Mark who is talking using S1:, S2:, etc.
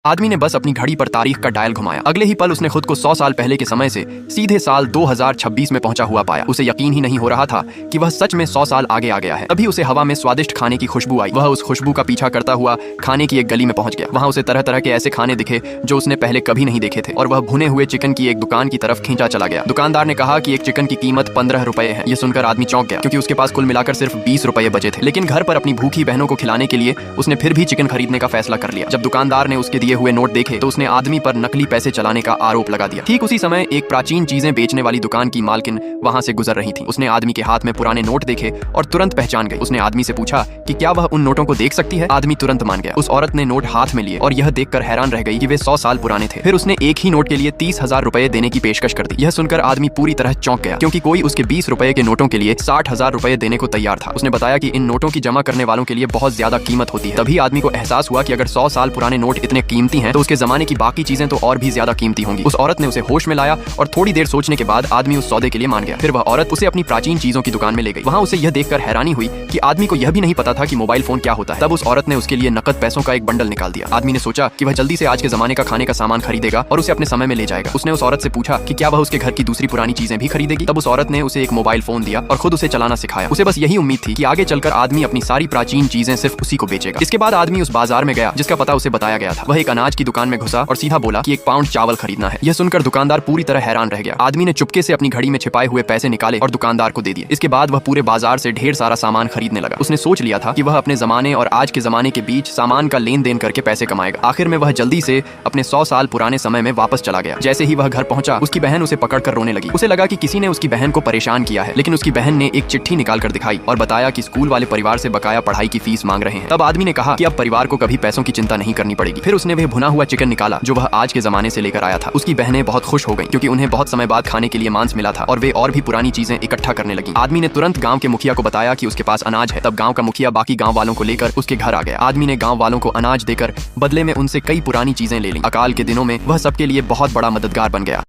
S1: आदमी ने बस अपनी घड़ी पर तारीख का डायल घुमाया। अगले ही पल उसने खुद को 100 साल पहले के समय से सीधे साल 2026 में पहुंचा हुआ पाया। उसे यकीन ही नहीं हो रहा था कि वह सच में 100 साल आगे आ गया है। अभी उसे हवा में स्वादिष्ट खाने की खुशबू आई। वह उस खुशबू का पीछा करता हुआ खाने की एक गली में पहुंच गया। वहां उसे तरह तरह के ऐसे खाने दिखे जो उसने पहले कभी नहीं देखे थे और वह भुने हुए चिकन की एक दुकान की तरफ खींचा चला गया। दुकानदार ने कहा कि एक चिकन की कीमत 15 रुपए है। ये सुनकर आदमी चौंक गया क्योंकि उसके पास कुल मिलाकर सिर्फ 20 रुपए बचे थे। लेकिन घर पर अपनी भूखी बहनों को खिलाने के लिए उसने फिर भी चिकन खरीदने का फैसला कर लिया। जब दुकानदार ने उसके दिए हुए नोट देखे तो उसने आदमी पर नकली पैसे चलाने का आरोप लगा दिया। ठीक उसी समय एक प्राचीन चीजें बेचने वाली दुकान की मालकिन वहां से गुजर रही थी। उसने आदमी के हाथ में पुराने नोट देखे और तुरंत पहचान गई। उसने आदमी से पूछा कि क्या वह उन नोटों को देख सकती है। आदमी तुरंत मान गया। उस औरत ने नोट हाथ में लिए और यह देखकर हैरान रह गई कि वे 100 साल पुराने थे। फिर उसने एक ही नोट के लिए 30,000 रुपए देने की पेशकश कर दी। यह सुनकर आदमी पूरी तरह चौंक गया क्योंकि कोई उसके 20 रुपए के नोटों के लिए 60,000 रुपए देने को तैयार था। उसने बताया कि इन नोटों की जमा करने वालों के लिए बहुत ज्यादा कीमत होती है। तभी आदमी को एहसास हुआ कि अगर 100 साल पुराने नोट इतने कीमती हैं तो उसके जमाने की बाकी चीजें तो और भी ज्यादा कीमती होंगी। उस औरत ने उसे होश में लाया और थोड़ी देर सोचने के बाद आदमी उस सौदे के लिए मान गया। फिर वह औरत उसे अपनी प्राचीन चीजों की दुकान में ले गई। वहां उसे यह देखकर हैरानी हुई कि आदमी को यह भी नहीं पता था कि मोबाइल फोन क्या होता है। तब उस औरत ने उसके लिए नकद पैसों का एक बंडल निकाल दिया। आदमी ने सोचा कि वह जल्दी से आज के जमाने का खाने का सामान खरीदेगा और उसे अपने समय में ले जाएगा। उसने उस औरत से पूछा कि क्या वह उसके घर की दूसरी पुरानी चीजें भी खरीदेगी। तब उस औरत ने उसे एक मोबाइल फोन दिया और खुद उसे चलाना सिखाया। उसे बस यही उम्मीद थी कि आगे चलकर आदमी अपनी सारी प्राचीन चीजें सिर्फ उसी को बेचेगा। इसके बाद आदमी उस बाजार में गया जिसका पता उसे बताया गया था। वह एक अनाज की दुकान में घुसा और सीधा बोला कि 1 पाउंड चावल खरीदना है। यह सुनकर दुकानदार पूरी तरह हैरान रह गया। आदमी ने चुपके से अपनी घड़ी में छिपाए हुए पैसे निकाले और दुकानदार को दे दिए। इसके बाद वह पूरे बाजार से ढेर सारा सामान खरीदने लगा। उसने सोच लिया था कि वह अपने जमाने और आज के जमाने के बीच सामान का लेन देन करके पैसे कमाएगा। आखिर में वह जल्दी से अपने 100 साल पुराने समय में वापस चला गया। जैसे ही वह घर पहुंचा उसकी बहन उसे पकड़कर रोने लगी। उसे लगा कि किसी ने उसकी बहन को परेशान किया है। लेकिन उसकी बहन ने एक चिट्ठी निकाल कर दिखाई और बताया कि स्कूल वाले परिवार से बकाया पढ़ाई की फीस मांग रहे हैं। तब आदमी ने कहा कि अब परिवार को कभी पैसों की चिंता नहीं करनी पड़ेगी। फिर उसने वह भुना हुआ चिकन निकाला जो वह आज के जमाने से लेकर आया था। उसकी बहनें बहुत खुश हो गईं क्योंकि उन्हें बहुत समय बाद खाने के लिए मांस मिला था और वे और भी पुरानी चीजें इकट्ठा करने लगी। आदमी ने तुरंत गांव के मुखिया को बताया कि उसके पास अनाज है। तब गांव का मुखिया बाकी गांव वालों को लेकर उसके घर आ गया। आदमी ने गांव वालों को अनाज देकर बदले में उनसे कई पुरानी चीजें ले ली। अकाल के दिनों में वह सबके लिए बहुत बड़ा मददगार बन गया।